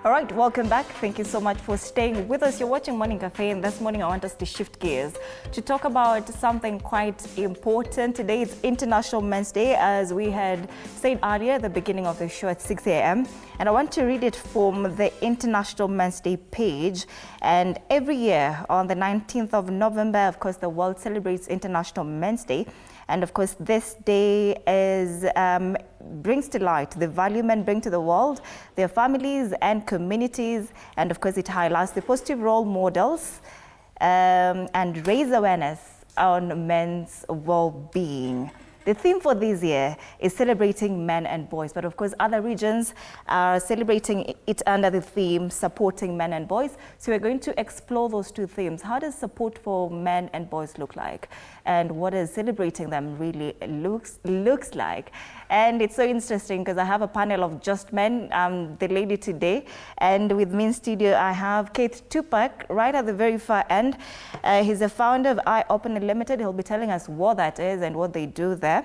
All right, welcome back. Thank you so much for staying with us. You're watching Morning Cafe, and this morning I want us to shift gears to talk about something quite important. Today is International Men's Day, as we had said earlier at the beginning of the show at 6 a.m. And I want to read it from the International Men's Day page. And every year on the 19th of November, of course, the world celebrates International Men's Day. And of course, this day brings to light the value men bring to the world, their families and communities. And of course, it highlights the positive role models and raise awareness on men's well-being. The theme for this year is celebrating men and boys, but of course other regions are celebrating it under the theme supporting men and boys. So we're going to explore those two themes. How does support for men and boys look like? And what does celebrating them really looks like? And it's so interesting because I have a panel of just men, the lady today, and with me in studio I have Keith Tupac right at the very far end. He's the founder of Eye Opener Limited. He'll be telling us what that is and what they do there.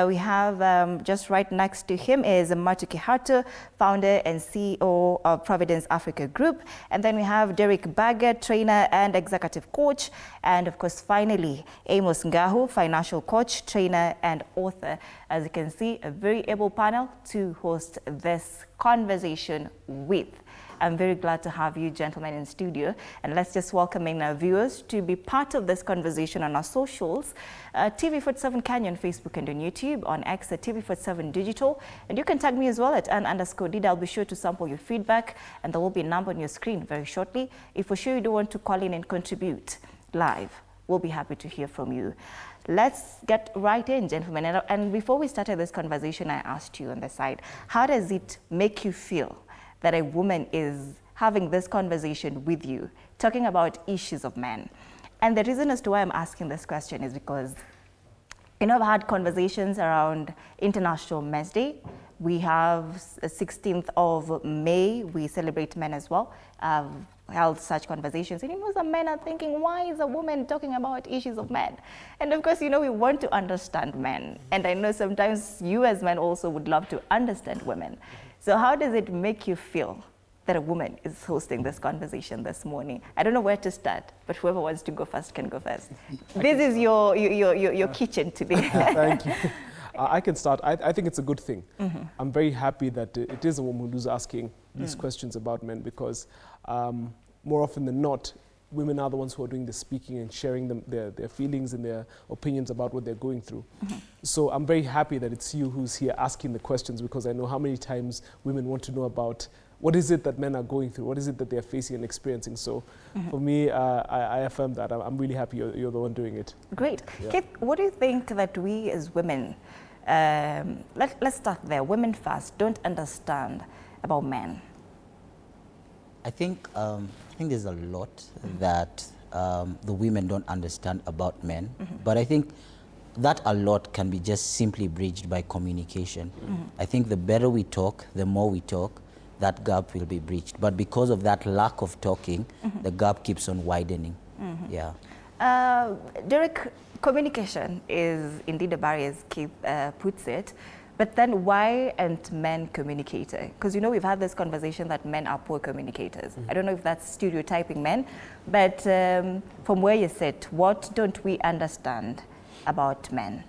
We have just right next to him is Matu Kihato, founder and CEO of Providence Africa Group. And then we have Derek Bagger, trainer and executive coach. And of course, finally, Amos Ngahu, financial coach, trainer and author. As you can see, a very able panel to host this conversation with. I'm very glad to have you gentlemen in studio, and let's just welcome in our viewers to be part of this conversation on our socials. TV47 Kenya on Facebook and on YouTube, on X at TV47 Digital, and you can tag me as well at @_Dida. I'll be sure to sample your feedback, and there will be a number on your screen very shortly. If for sure you don't want to call in and contribute live, we'll be happy to hear from you. Let's get right in, gentlemen. And before we started this conversation, I asked you on the side, how does it make you feel that a woman is having this conversation with you, talking about issues of men? And the reason as to why I'm asking this question is because, you know, I've had conversations around International Men's Day. We have 16th of May, we celebrate men as well. I've held such conversations, and some men are thinking, why is a woman talking about issues of men? And of course, you know, we want to understand men. And I know sometimes you as men also would love to understand women. So how does it make you feel that a woman is hosting this conversation this morning? I don't know where to start, but whoever wants to go first can go first. This is your kitchen today. Thank you. I can start. I think it's a good thing. Mm-hmm. I'm very happy that it is a woman who's asking these questions about men, because more often than not, women are the ones who are doing the speaking and sharing their feelings and their opinions about what they're going through. Mm-hmm. So I'm very happy that it's you who's here asking the questions, because I know how many times women want to know about what is it that men are going through, what is it that they're facing and experiencing. So for me, I affirm that. I'm really happy you're the one doing it. Great. Yeah. Kate, what do you think that we as women, let's start there, women first, don't understand about men? I think there's a lot that the women don't understand about men, but I think that a lot can be just simply bridged by communication. I think the better we talk, the more we talk, that gap will be bridged. But because of that lack of talking, the gap keeps on widening. Yeah. Derek, communication is indeed a barrier, as Keith puts it. But then why aren't men communicating? Because, you know, we've had this conversation that men are poor communicators. I don't know if that's stereotyping men, but from where you sit, what don't we understand about men?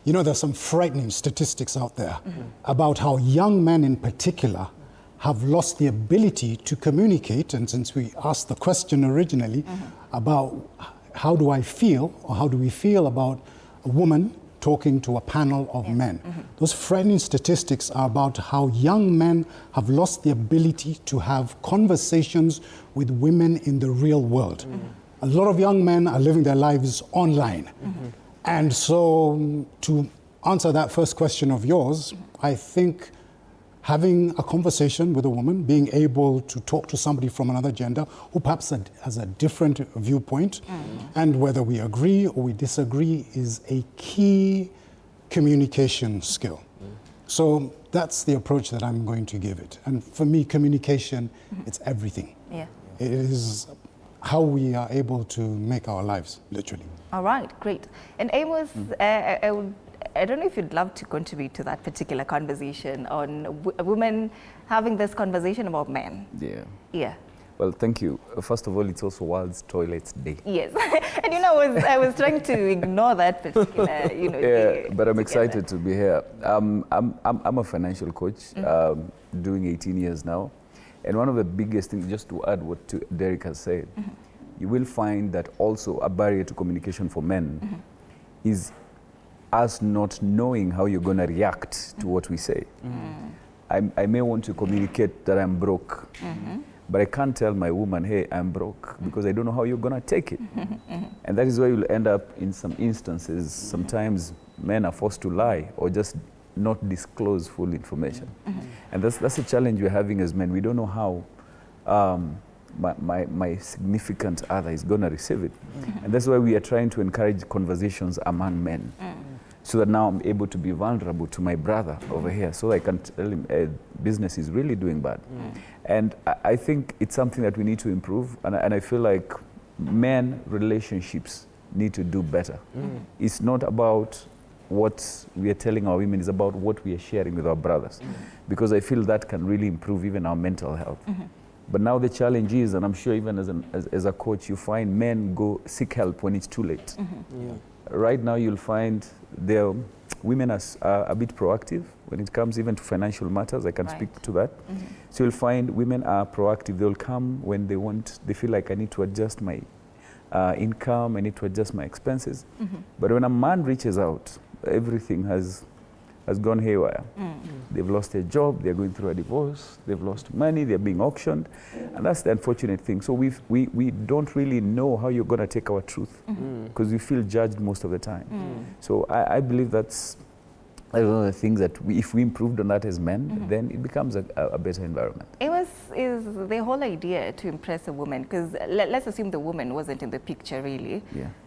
You know, there's some frightening statistics out there about how young men in particular have lost the ability to communicate. And since we asked the question originally about how do I feel, or how do we feel about a woman talking to a panel of men. Those frightening statistics are about how young men have lost the ability to have conversations with women in the real world. A lot of young men are living their lives online. And so to answer that first question of yours, I think having a conversation with a woman, being able to talk to somebody from another gender who perhaps has a different viewpoint, and whether we agree or we disagree, is a key communication skill. So that's the approach that I'm going to give it. And for me, communication, it's everything. Yeah. It is how we are able to make our lives, literally. All right, great. And Amos, I would I don't know if you'd love to contribute to that particular conversation on women having this conversation about men. Yeah. Yeah. Well, thank you. First of all, it's also World Toilets Day. Yes. And I was trying to ignore that particular, Yeah, day but I'm together. excited to be here. I'm a financial coach, doing 18 years now. And one of the biggest things, just to add what Derek has said, you will find that also a barrier to communication for men is us not knowing how you're going to react to what we say. I may want to communicate that I'm broke, but I can't tell my woman, hey, I'm broke, because I don't know how you're going to take it. And that is where you'll end up in some instances. Sometimes men are forced to lie or just not disclose full information. And that's a challenge we're having as men. We don't know how my significant other is going to receive it. And that's why we are trying to encourage conversations among men. So that now I'm able to be vulnerable to my brother over here, so I can tell him business is really doing bad. And I think it's something that we need to improve, and I feel like men relationships need to do better. It's not about what we are telling our women, it's about what we are sharing with our brothers, because I feel that can really improve even our mental health. But now the challenge is, and I'm sure even as a coach, you find men go seek help when it's too late. Right now you'll find women are a bit proactive when it comes even to financial matters. I can speak to that. So you'll find women are proactive. They'll come when they feel like I need to adjust my income, I need to adjust my expenses. But when a man reaches out, everything has gone haywire. They've lost their job, they're going through a divorce, they've lost money, they're being auctioned, and that's the unfortunate thing. So we don't really know how you're going to take our truth, because we feel judged most of the time. So I believe that's one of the things that if we improved on that as men, then it becomes a better environment. Is the whole idea to impress a woman, because let's assume the woman wasn't in the picture really,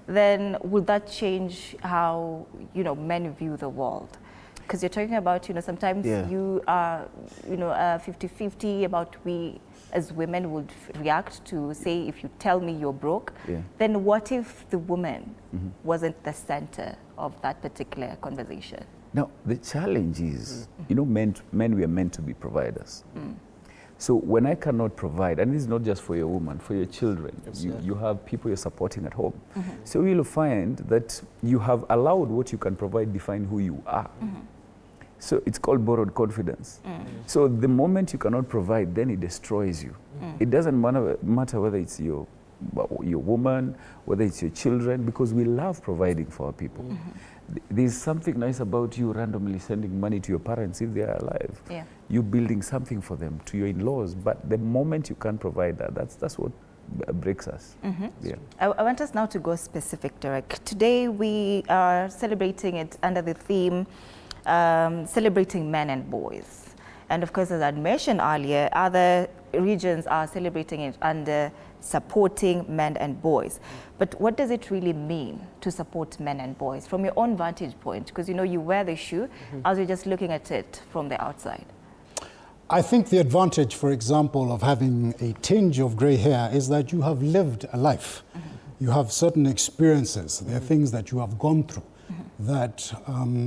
then would that change how men view the world? Because you're talking about, sometimes you are, 50-50 about we as women would react to, say, if you tell me you're broke, then what if the woman wasn't the center of that particular conversation? Now, the challenge is, men we are meant to be providers. So when I cannot provide, and this is not just for your woman, for your children, you have people you're supporting at home. So you'll find that you have allowed what you can provide define who you are. So it's called borrowed confidence. So the moment you cannot provide, then it destroys you. It doesn't matter whether it's your woman, whether it's your children, because we love providing for our people. There's something nice about you randomly sending money to your parents if they are alive. You building something for them, to your in-laws. But the moment you can't provide that, that's what breaks us. I want us now to go specific, Derek. Today we are celebrating it under the theme celebrating men and boys. And of course, as I mentioned earlier, other regions are celebrating it under supporting men and boys. But what does it really mean to support men and boys from your own vantage point? Because you wear the shoe as you're just looking at it from the outside. I think the advantage, for example, of having a tinge of gray hair is that you have lived a life. You have certain experiences. There are things that you have gone through that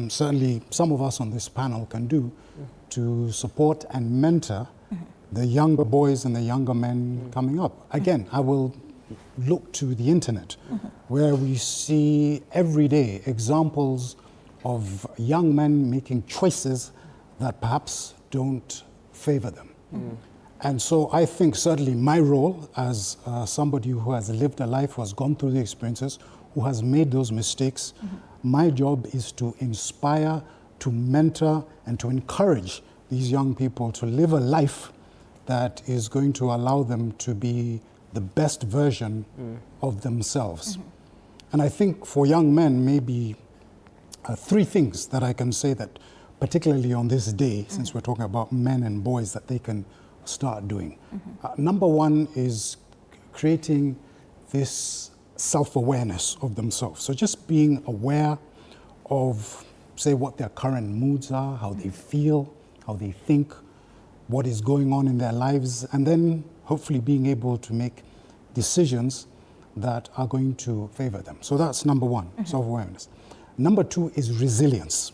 certainly some of us on this panel can do to support and mentor the younger boys and the younger men coming up. Again, I will look to the internet, where we see every day examples of young men making choices that perhaps don't favor them. And so I think certainly my role as somebody who has lived a life, who has gone through the experiences, who has made those mistakes, my job is to inspire, to mentor, and to encourage these young people to live a life that is going to allow them to be the best version of themselves. And I think for young men, maybe three things that I can say that, particularly on this day, since we're talking about men and boys, that they can start doing. Number one is creating this self-awareness of themselves. So just being aware of, say, what their current moods are, how they feel, how they think, what is going on in their lives, and then hopefully being able to make decisions that are going to favor them. So that's number one, self-awareness. Number two is resilience.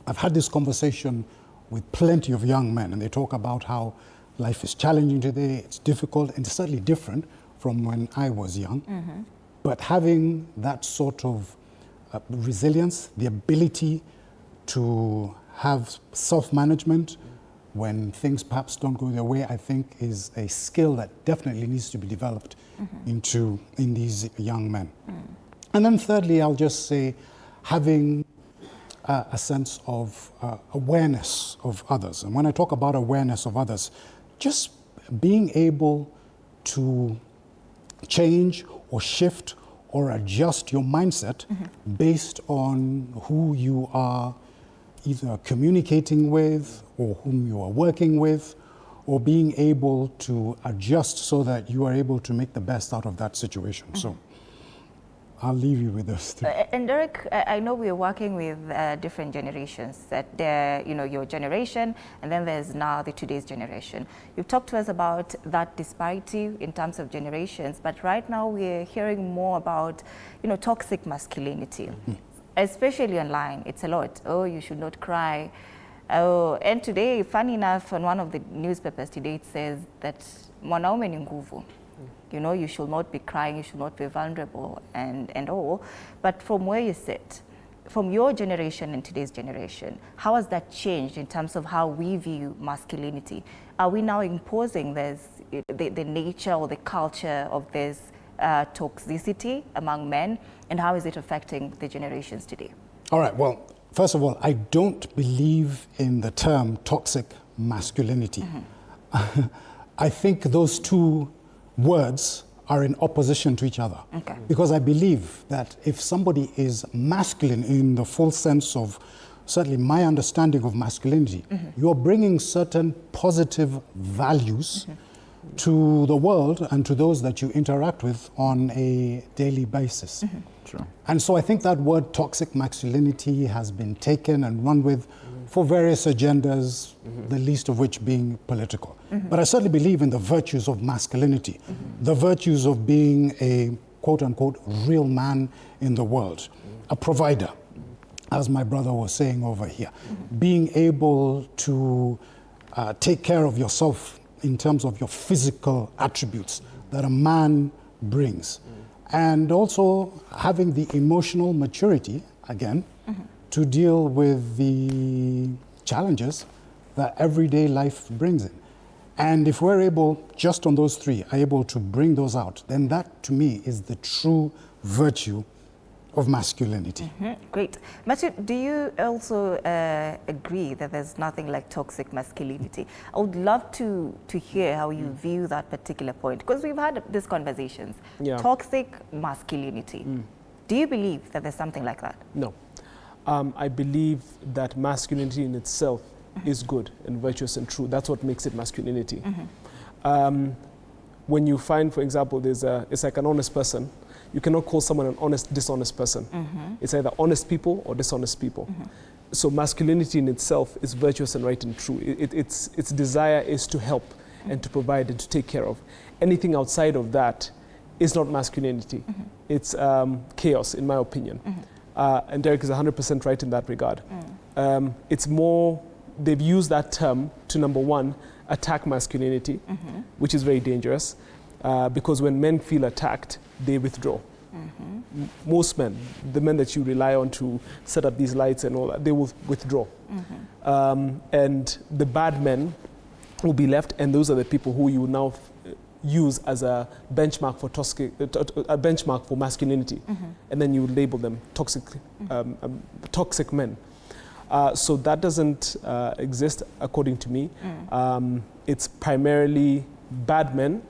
I've had this conversation with plenty of young men, and they talk about how life is challenging today, it's difficult, and it's certainly different from when I was young. But having that sort of resilience, the ability to have self-management when things perhaps don't go their way, I think is a skill that definitely needs to be developed in these young men. And then thirdly, I'll just say having a sense of awareness of others. And when I talk about awareness of others, just being able to change or shift or adjust your mindset based on who you are either communicating with or whom you are working with, or being able to adjust so that you are able to make the best out of that situation. So I'll leave you with those three. And Derek, I know we're working with different generations. That there, your generation, and then there's now the today's generation. You've talked to us about that disparity in terms of generations, but right now we're hearing more about, toxic masculinity, especially online. It's a lot. Oh, you should not cry. Oh, and today, funny enough, on one of the newspapers today, it says that mwanaume ni nguvu. You should not be crying, you should not be vulnerable and all. But from where you sit, from your generation and today's generation, how has that changed in terms of how we view masculinity? Are we now imposing the nature or the culture of this toxicity among men, and how is it affecting the generations today? All right, well, first of all, I don't believe in the term toxic masculinity. I think those two words are in opposition to each other. Okay. Because I believe that if somebody is masculine in the full sense of certainly my understanding of masculinity, you're bringing certain positive values to the world and to those that you interact with on a daily basis. True. And so I think that word toxic masculinity has been taken and run with for various agendas, the least of which being political. But I certainly believe in the virtues of masculinity, the virtues of being a quote-unquote real man in the world, a provider, as my brother was saying over here, being able to take care of yourself in terms of your physical attributes that a man brings. And also having the emotional maturity, again, to deal with the challenges that everyday life brings in. And if we're able, just on those three, are able to bring those out, then that to me is the true virtue of masculinity. Great. Matthew, do you also agree that there's nothing like toxic masculinity? I would love to hear how you view that particular point, because we've had these conversations. Yeah. Toxic masculinity. Do you believe that there's something like that? No. I believe that masculinity in itself is good and virtuous and true. That's what makes it masculinity. When you find, for example, it's like an honest person, you cannot call someone an honest, dishonest person. It's either honest people or dishonest people. So masculinity in itself is virtuous and right and true. Its desire is to help and to provide and to take care of. Anything outside of that is not masculinity. It's chaos, in my opinion. And Derek is 100% right in that regard. It's more, they've used that term to, number one, attack masculinity, which is very dangerous, because when men feel attacked, they withdraw. Most men, the men that you rely on to set up these lights and all that, they will withdraw. And the bad men will be left, and those are the people who you now use as a benchmark for masculinity, and then you label them toxic men. So that doesn't exist according to me. It's primarily bad men,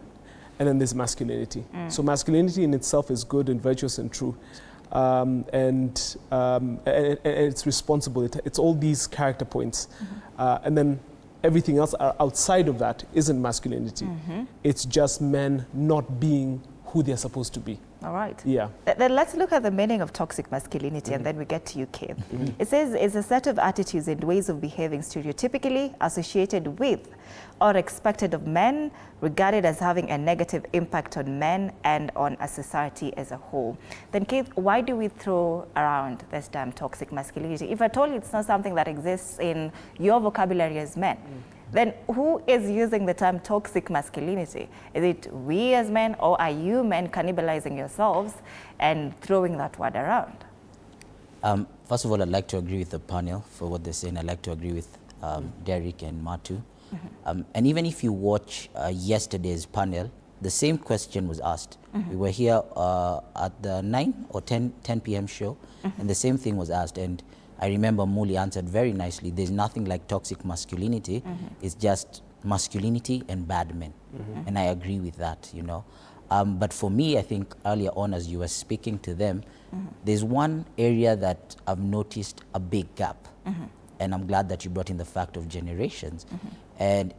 and then there's masculinity. So masculinity in itself is good and virtuous and true, and it's responsible. It's all these character points, and then everything else outside of that isn't masculinity. It's just men not being who they're supposed to be. All right. Yeah. Then let's look at the meaning of toxic masculinity, and then we get to you, Keith. It says it's a set of attitudes and ways of behaving stereotypically associated with or expected of men, regarded as having a negative impact on men and on a society as a whole. Then, Keith, why do we throw around this term toxic masculinity? If at all it's not something that exists in your vocabulary as men, then who is using the term toxic masculinity? Is it we as men, or are you men cannibalizing yourselves and throwing that word around? First of all, I'd like to agree with the panel for what they're saying. I'd like to agree with Derek and Matu. And even if you watch yesterday's panel, the same question was asked. We were here at the 9 or 10 p.m. show, and the same thing was asked. And I remember Muli answered very nicely. There's nothing like toxic masculinity. It's just masculinity and bad men. And I agree with that, you know. But for me, I think earlier on as you were speaking to them, there's one area that I've noticed a big gap. And I'm glad that you brought in the fact of generations. And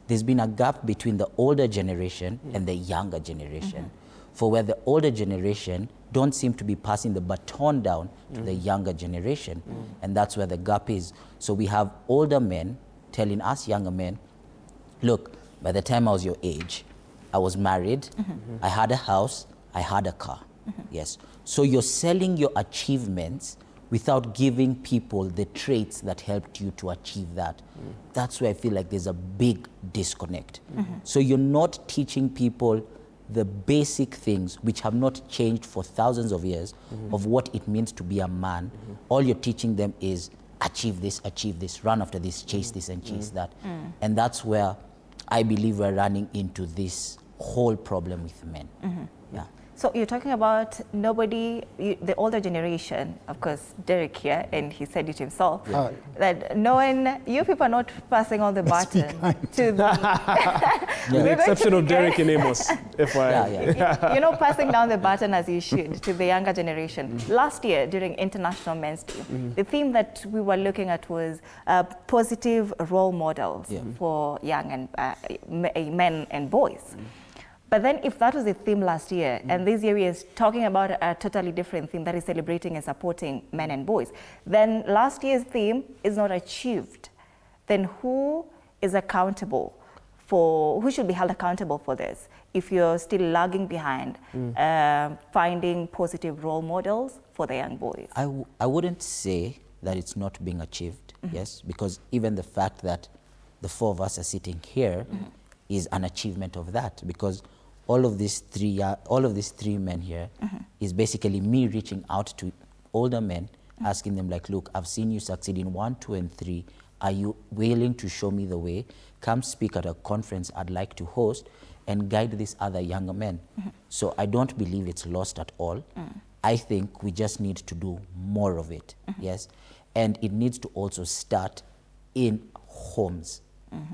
there's been a gap between the older generation and the younger generation. For where the older generation don't seem to be passing the baton down to the younger generation. And that's where the gap is. So we have older men telling us younger men, look, by the time I was your age, I was married, I had a house, I had a car. Yes. So you're selling your achievements without giving people the traits that helped you to achieve that. That's where I feel like there's a big disconnect. So you're not teaching people the basic things which have not changed for thousands of years of what it means to be a man. All you're teaching them is achieve this, run after this, chase this and chase that. And that's where I believe we're running into this whole problem with men. Yeah. So you're talking about the older generation, of course, Derek here, and he said it himself, that you people are not passing on the baton to the... With the exception of Derek and Amos, You're not passing down the baton as you should to the younger generation. Last year, during International Men's Day, the theme that we were looking at was positive role models for young and men and boys. But then if that was the theme last year, and this year is talking about a totally different theme that is celebrating and supporting men and boys, then last year's theme is not achieved. Then who is accountable who should be held accountable for this if you're still lagging behind finding positive role models for the young boys? I wouldn't say that it's not being achieved, yes, because even the fact that the four of us are sitting here is an achievement of that, because all of these three men here is basically me reaching out to older men, asking them like, look, I've seen you succeed in 1, 2, and 3. Are you willing to show me the way? Come speak at a conference I'd like to host and guide these other younger men. So I don't believe it's lost at all. I think we just need to do more of it, yes? And it needs to also start in homes,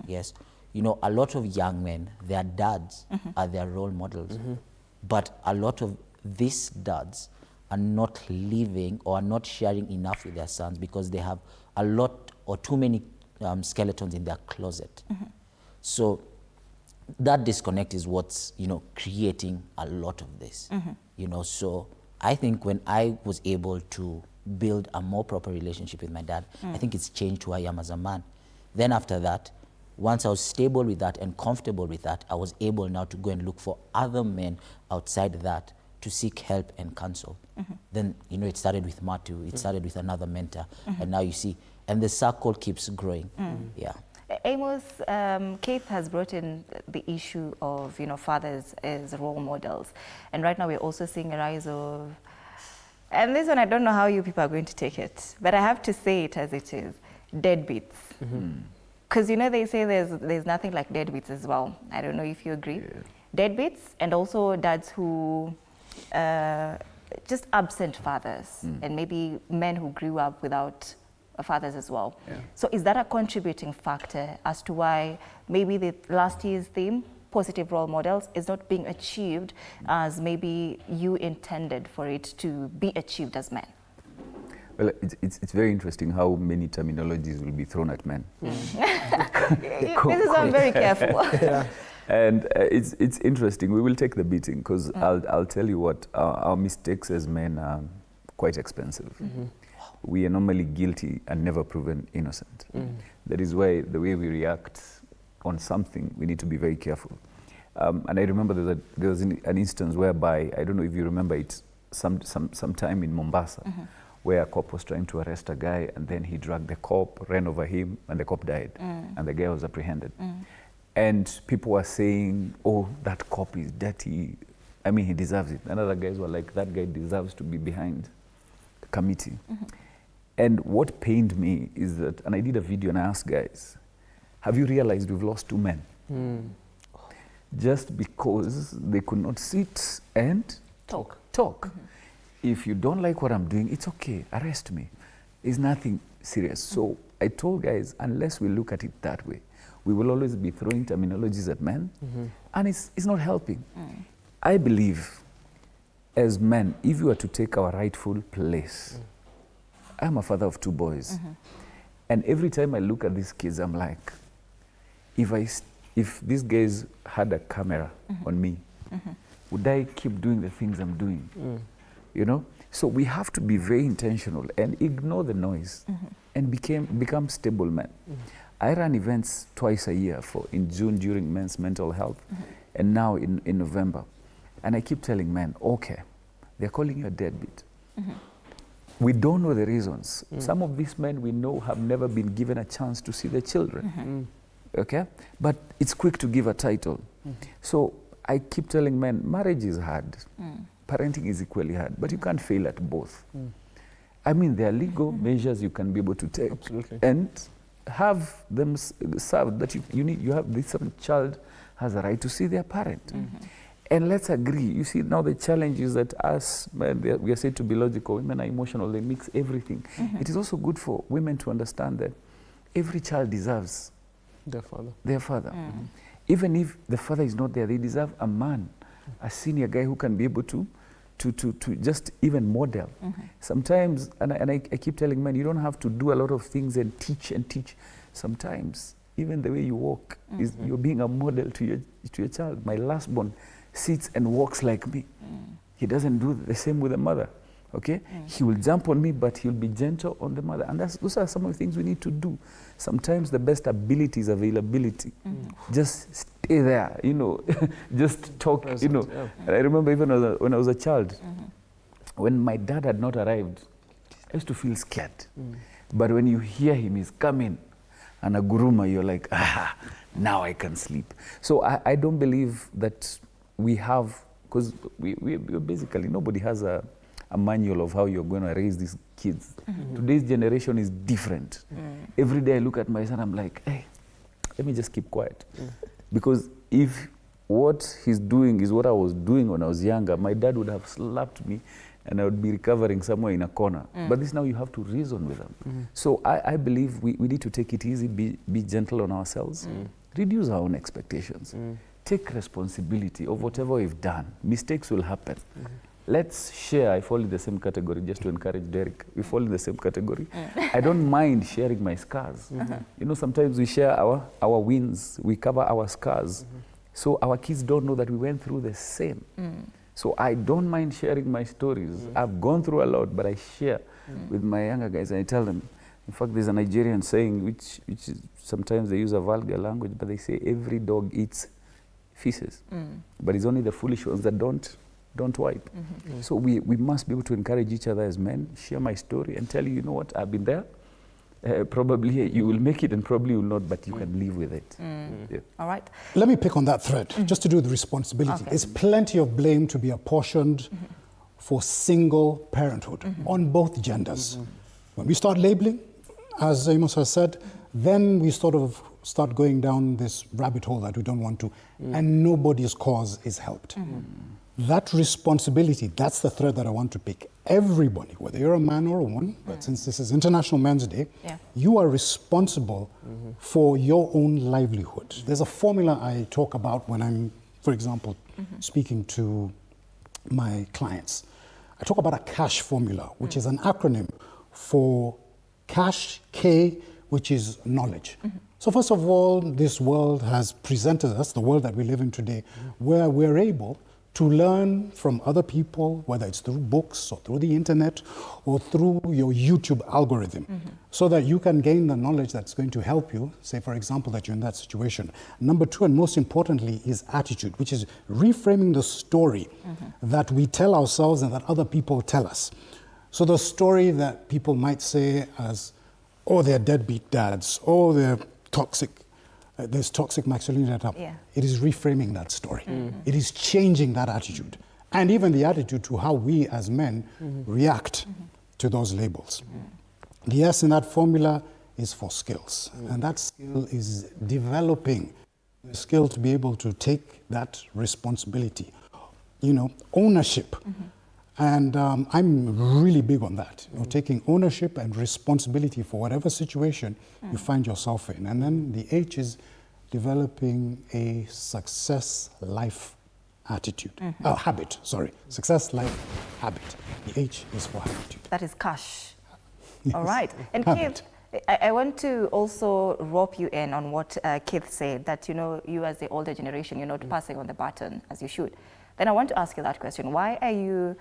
yes? You know, a lot of young men, their dads are their role models. But a lot of these dads are not living or are not sharing enough with their sons because they have a lot or too many skeletons in their closet. So that disconnect is what's, you know, creating a lot of this. You know, so I think when I was able to build a more proper relationship with my dad, I think it's changed who I am as a man. Then after that, once I was stable with that and comfortable with that, I was able now to go and look for other men outside that to seek help and counsel. Then, you know, it started with Matu, it started with another mentor, and now you see, and the circle keeps growing. Yeah. Amos, Keith has brought in the issue of, you know, fathers as role models. And right now we're also seeing a rise of, and this one I don't know how you people are going to take it, but I have to say it as it is, deadbeats. Because, you know, they say there's nothing like deadbeats as well. I don't know if you agree. Deadbeats, and also dads who just absent fathers, and maybe men who grew up without fathers as well. So is that a contributing factor as to why maybe the last year's theme, positive role models, is not being achieved as maybe you intended for it to be achieved as men? Well, it's very interesting how many terminologies will be thrown at men. This is why I'm very careful. And it's interesting. We will take the beating because I'll tell you what, our mistakes as men are quite expensive. We are normally guilty and never proven innocent. That is why the way we react on something, we need to be very careful. And I remember there was an instance whereby, I don't know if you remember it, sometime in Mombasa, where a cop was trying to arrest a guy, and then he dragged the cop, ran over him, and the cop died, and the guy was apprehended. And people were saying, oh, that cop is dirty. I mean, he deserves it. And other guys were like, that guy deserves to be behind the committee. And what pained me is that, and I did a video and I asked guys, have you realized we've lost 2 men? Just because they could not sit and talk. If you don't like what I'm doing, it's okay, arrest me. It's nothing serious. So I told guys, unless we look at it that way, we will always be throwing terminologies at men, and it's not helping. I believe, as men, if you were to take our rightful place, I'm a father of 2 boys, and every time I look at these kids, I'm like, if these guys had a camera on me, would I keep doing the things I'm doing? You know? So we have to be very intentional and ignore the noise and become stable men. I run events twice a year, in June during Men's Mental Health, and now in November. And I keep telling men, okay, they're calling you a deadbeat. We don't know the reasons. Some of these men we know have never been given a chance to see their children. Okay? But it's quick to give a title. So I keep telling men, marriage is hard. Parenting is equally hard, but you can't fail at both. I mean, there are legal measures you can be able to take and have them served, that you have this child has a right to see their parent. And let's agree, you see, now the challenge is that us, men, we are said to be logical, women are emotional, they mix everything. It is also good for women to understand that every child deserves their father. Even if the father is not there, they deserve a man, a senior guy who can be able to just even model. Sometimes, and I keep telling men, you don't have to do a lot of things and teach. Sometimes, even the way you walk, is you're being a model to your child. My last born sits and walks like me. He doesn't do the same with the mother. Okay? He will jump on me, but he'll be gentle on the mother. And those are some of the things we need to do. Sometimes the best ability is availability. Just stay there, you know, just talk, you know. And I remember even when I was a child, when my dad had not arrived, I used to feel scared. But when you hear him, he's coming, and a guruma, you're like, now I can sleep. So I don't believe that we have, because we basically, nobody has a manual of how you're going to raise these kids. Today's generation is different. Every day I look at my son, I'm like, hey, let me just keep quiet. Because if what he's doing is what I was doing when I was younger, my dad would have slapped me and I would be recovering somewhere in a corner. But this now you have to reason with them. So I believe we need to take it easy, be gentle on ourselves, reduce our own expectations, take responsibility of whatever we've done. Mistakes will happen. Let's share. I fall in the same category, just to encourage Derek. We fall in the same category. I don't mind sharing my scars. You know, sometimes we share our wins, we cover our scars. So our kids don't know that we went through the same. So I don't mind sharing my stories. I've gone through a lot, but I share with my younger guys and I tell them. In fact, there's a Nigerian saying, which is, sometimes they use a vulgar language, but they say every dog eats feces. But it's only the foolish ones that don't wipe. So we must be able to encourage each other as men, share my story and tell you know what, I've been there. Probably you will make it and probably you will not, but you can live with it. Yeah. All right. Let me pick on that thread, just to do with the responsibility. There's plenty of blame to be apportioned for single parenthood on both genders. When we start labeling, as Amos has said, then we sort of start going down this rabbit hole that we don't want to, and nobody's cause is helped. That responsibility, that's the thread that I want to pick. Everybody, whether you're a man or a woman, but since this is International Men's Day, you are responsible for your own livelihood. There's a formula I talk about when I'm, for example, speaking to my clients. I talk about a CASH formula, which is an acronym for cash, K, which is knowledge. So first of all, this world has presented us, the world that we live in today, where we're able to learn from other people, whether it's through books or through the internet or through your YouTube algorithm, so that you can gain the knowledge that's going to help you, say, for example, that you're in that situation. Number two, and most importantly, is attitude, which is reframing the story that we tell ourselves and that other people tell us. So the story that people might say as, oh, they're deadbeat dads, oh, they're toxic, there's toxic masculinity. Yeah. It is reframing that story. It is changing that attitude. And even the attitude to how we as men react to those labels. The S in that formula is for skills. And that skill is developing the skill to be able to take that responsibility, you know, ownership. And I'm really big on that, you know, taking ownership and responsibility for whatever situation you find yourself in. And then the H is developing a success life attitude, habit, sorry, success life habit. The H is for attitude. That is cash. Yes. All right. And Habit. Keith, I want to also rope you in on what Keith said, that, you know, you as the older generation, you're not passing on the baton as you should. Then I want to ask you that question. Why are you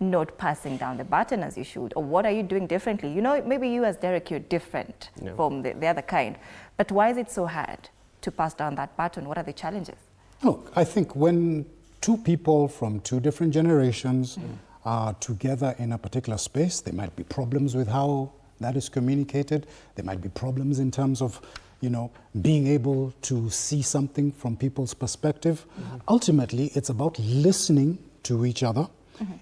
not passing down the baton as you should? Or what are you doing differently? You know, maybe you as Derek, you're different from the other kind. But why is it so hard to pass down that baton? What are the challenges? Look, I think when two people from two different generations are together in a particular space, there might be problems with how that is communicated. There might be problems in terms of, you know, being able to see something from people's perspective. Ultimately, it's about listening to each other.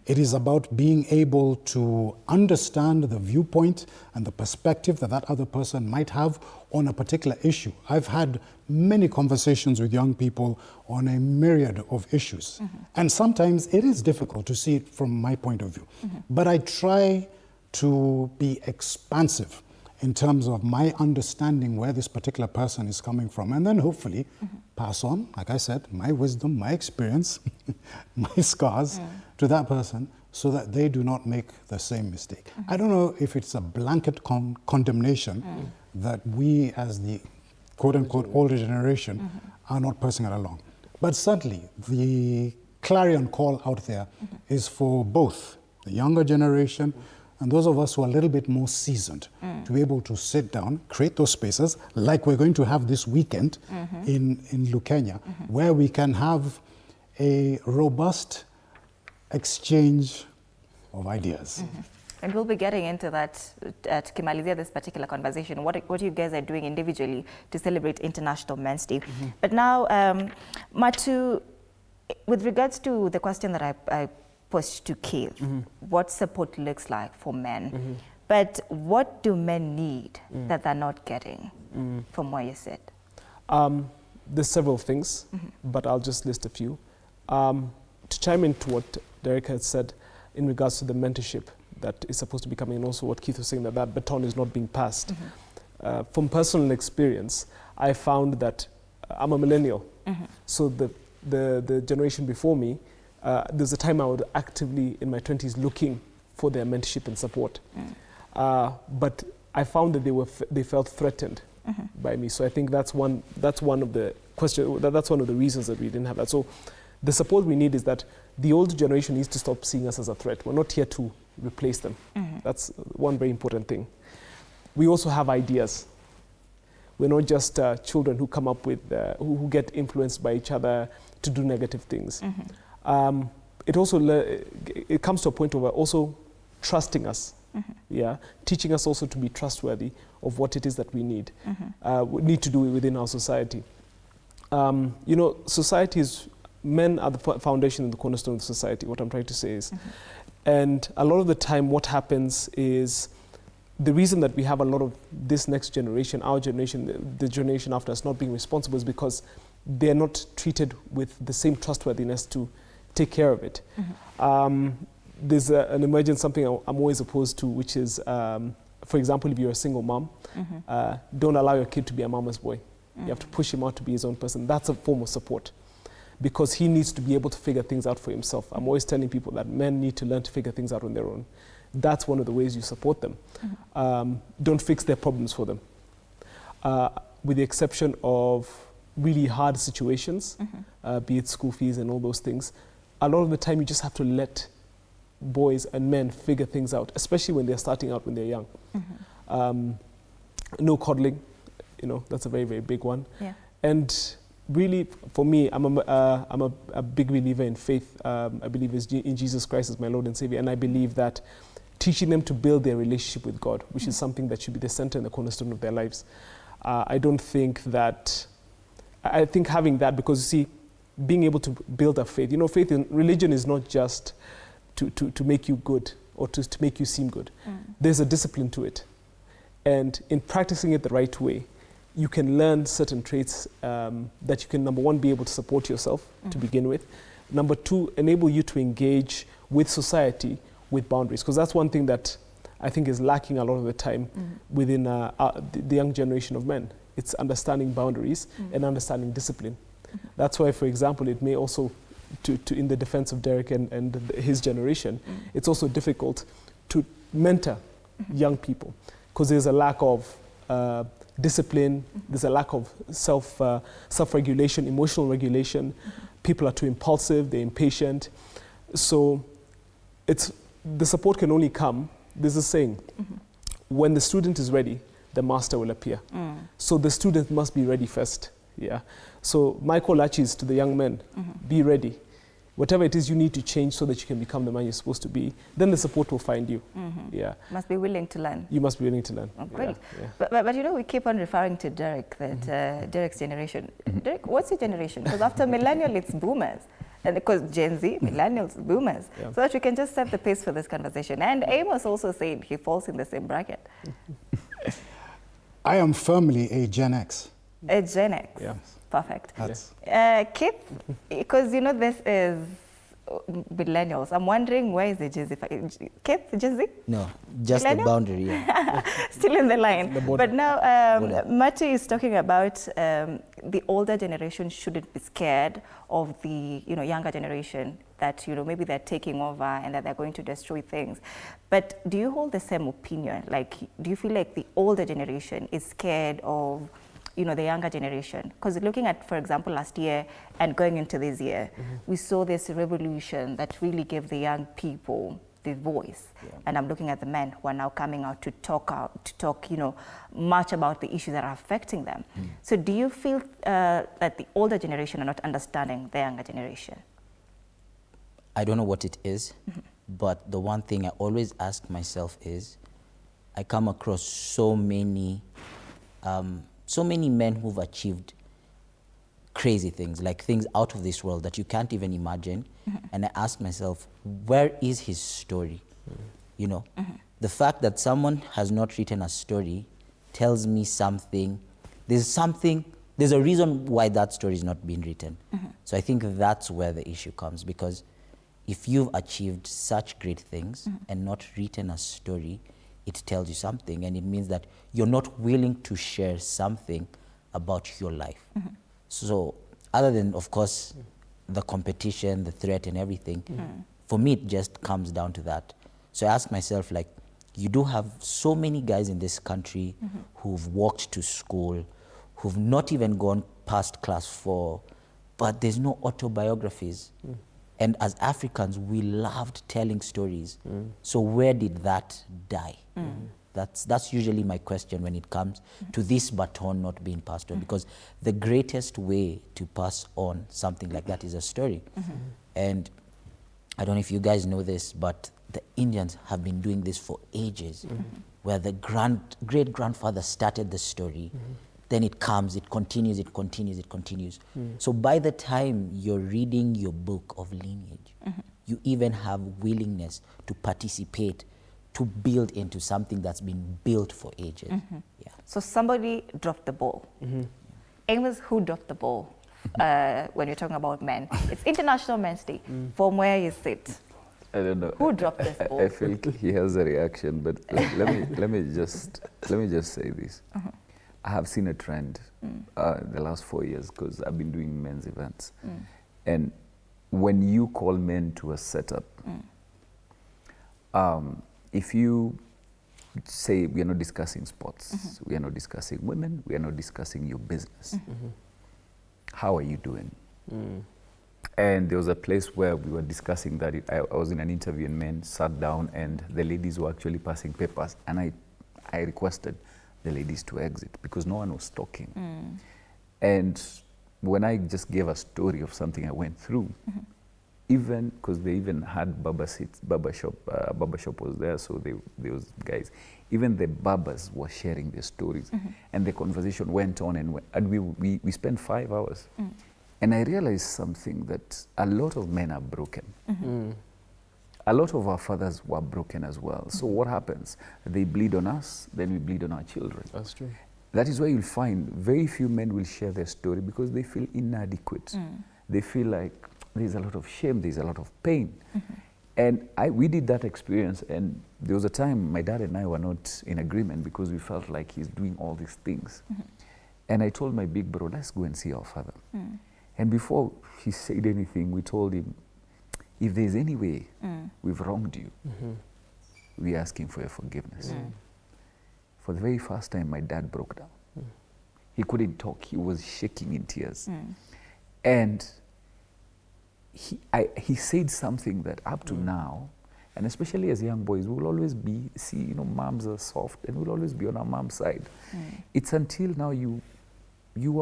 It is about being able to understand the viewpoint and the perspective that that other person might have on a particular issue. I've had many conversations with young people on a myriad of issues. And sometimes it is difficult to see it from my point of view. But I try to be expansive in terms of my understanding where this particular person is coming from, and then hopefully pass on, like I said, my wisdom, my experience, my scars to that person so that they do not make the same mistake. I don't know if it's a blanket condemnation that we as the quote-unquote older generation are not passing it along. But certainly the clarion call out there is for both the younger generation and those of us who are a little bit more seasoned to be able to sit down, create those spaces like we're going to have this weekend in Lukenya, where we can have a robust exchange of ideas. And we'll be getting into that tukimalizia this particular conversation, what you guys are doing individually to celebrate International Men's Day. But now, Matu, with regards to the question that I posed to Keith, what support looks like for men, but what do men need that they're not getting from where you sit? There's several things, but I'll just list a few. To chime into what Derek had said in regards to the mentorship that is supposed to be coming, and also what Keith was saying, that baton is not being passed. From personal experience, I found that I'm a millennial, so the generation before me, there's a time I was actively in my 20s looking for their mentorship and support. But I found that they felt threatened by me. So I think that's one of the that's one of the reasons that we didn't have that. So the support we need is that the older generation needs to stop seeing us as a threat. We're not here to replace them. That's one very important thing. We also have ideas. We're not just children who come up with, who get influenced by each other to do negative things. It comes to a point where we're also trusting us, teaching us also to be trustworthy of what it is that we need to do within our society. You know, men are the foundation and the cornerstone of society, what I'm trying to say is. And a lot of the time what happens is, the reason that we have a lot of this next generation, our generation, the generation after us not being responsible is because they're not treated with the same trustworthiness to take care of it. There's an emergent something I'm always opposed to, which is, for example, if you're a single mom, don't allow your kid to be a mama's boy. You have to push him out to be his own person. That's a form of support, because he needs to be able to figure things out for himself. I'm always telling people that men need to learn to figure things out on their own. That's one of the ways you support them. Don't fix their problems for them. with the exception of really hard situations, be it school fees and all those things, a lot of the time you just have to let boys and men figure things out, especially when they're starting out, when they're young. No coddling, that's a very, very big one. Yeah. And really, for me, I'm a big believer in faith. I believe in Jesus Christ as my Lord and Savior, and I believe that teaching them to build their relationship with God, which is something that should be the center and the cornerstone of their lives. I think having that, because you see, being able to build a faith, faith in religion is not just to make you good or to make you seem good. There's a discipline to it. And in practicing it the right way, you can learn certain traits that you can, number one, be able to support yourself to begin with. Number two, enable you to engage with society with boundaries. Because that's one thing that I think is lacking a lot of the time within the young generation of men. It's understanding boundaries and understanding discipline. That's why, for example, it may also, in the defense of Derek and his generation, it's also difficult to mentor young people because there's a lack of discipline, there's a lack of self-regulation, emotional regulation. People are too impulsive, they're impatient. So the support can only come, there's a saying, when the student is ready, the master will appear. So the student must be ready first. Yeah. So my call actually is to the young men, be ready. Whatever it is you need to change so that you can become the man you're supposed to be, then the support will find you. Yeah. Must be willing to learn. You must be willing to learn. Oh, great. Yeah. But we keep on referring to Derek, that Derek's generation. Derek, what's your generation? Because after millennial, it's boomers. And because Gen Z, millennials, boomers. Yeah. So that we can just set the pace for this conversation. And Amos also said he falls in the same bracket. I am firmly a Gen X. A Gen X. Yeah. Perfect. That's Kip, because this is millennials. I'm wondering, where is the Gen Z? Kip, Gen Z? No, just the boundary. Yeah. Still in the line. But now, Mati is talking about the older generation shouldn't be scared of the younger generation, that maybe they're taking over and that they're going to destroy things. But do you hold the same opinion? Like, do you feel like the older generation is scared of the younger generation? Because looking at, for example, last year and going into this year, we saw this revolution that really gave the young people the voice. Yeah. And I'm looking at the men who are now coming out to talk much about the issues that are affecting them. So do you feel that the older generation are not understanding the younger generation? I don't know what it is, but the one thing I always ask myself is, I come across so many men who've achieved crazy things, like things out of this world that you can't even imagine. And I ask myself, where is his story? The fact that someone has not written a story tells me something. There's a reason why that story is not being written. So I think that's where the issue comes, because if you've achieved such great things and not written a story, it tells you something, and it means that you're not willing to share something about your life. So other than, of course, the competition, the threat and everything, for me it just comes down to that. So I ask myself, like, you do have so many guys in this country who've walked to school, who've not even gone past class 4, but there's no autobiographies. And as Africans, we loved telling stories. So where did that die? That's usually my question when it comes to this baton not being passed on, because the greatest way to pass on something like that is a story. And I don't know if you guys know this, but the Indians have been doing this for ages, where the great-grandfather started the story, then it comes, it continues, it continues, it continues. So by the time you're reading your book of lineage, you even have willingness to participate, to build into something that's been built for ages. Yeah. So somebody dropped the ball. Amos, who dropped the ball when you're talking about men? It's International Men's Day. From where you sit, I don't know. who dropped this ball? I feel he has a reaction, but let me just say this. I have seen a trend the last 4 years, because I've been doing men's events. And when you call men to a setup, if you say we are not discussing sports, we are not discussing women, we are not discussing your business. How are you doing? And there was a place where we were discussing that. I was in an interview and men sat down and the ladies were actually passing papers, and I requested the ladies to exit because no one was talking. And when I just gave a story of something I went through, even because they even had barber shop was there, so those guys, even the barbers were sharing their stories, and the conversation went on and we spent 5 hours. And I realized something, that a lot of men are broken. A lot of our fathers were broken as well. So what happens? They bleed on us, then we bleed on our children. That's true. That is why you'll find very few men will share their story because they feel inadequate. They feel like there's a lot of shame, there's a lot of pain. And we did that experience, and there was a time my dad and I were not in agreement because we felt like he's doing all these things. And I told my big bro, let's go and see our father. And before he said anything, we told him, if there's any way we've wronged you, we're asking for your forgiveness. For the very first time, my dad broke down. He couldn't talk. He was shaking in tears. And he said something that up to now, and especially as young boys, we'll always see, moms are soft, and we'll always be on our mom's side. It's until now you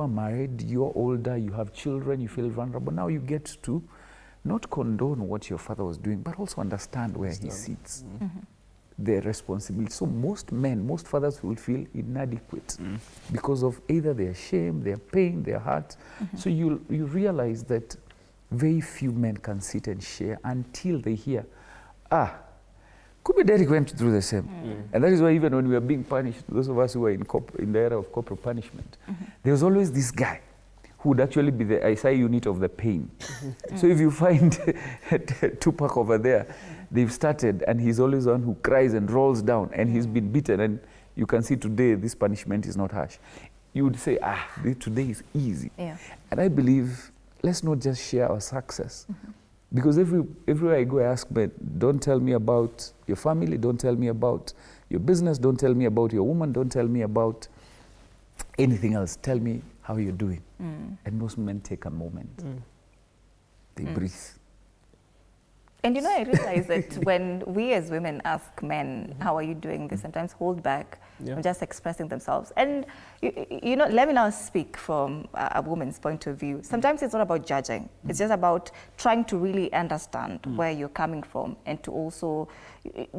are married, you're older, you have children, you feel vulnerable. Now you get to not condone what your father was doing, but also understand where he sits. Their responsibility. So most fathers will feel inadequate because of either their shame, their pain, their hurt. So you realize that very few men can sit and share until they hear, could be Derek went through the same. And that is why even when we are being punished, those of us who are in the era of corporal punishment, there was always this guy who would actually be the SI unit of the pain. So if you find Tupac over there, they've started, and he's always one who cries and rolls down, and he's been beaten, and you can see today this punishment is not harsh. You would say, today is easy. And I believe, let's not just share our success. Because everywhere I go, I ask men, don't tell me about your family, don't tell me about your business, don't tell me about your woman, don't tell me about anything else. Tell me how you're doing. And most men take a moment. They breathe. And I realize that when we as women ask men, how are you doing, they sometimes hold back from just expressing themselves. And, let me now speak from a woman's point of view. Sometimes it's not about judging. It's just about trying to really understand where you're coming from, and to also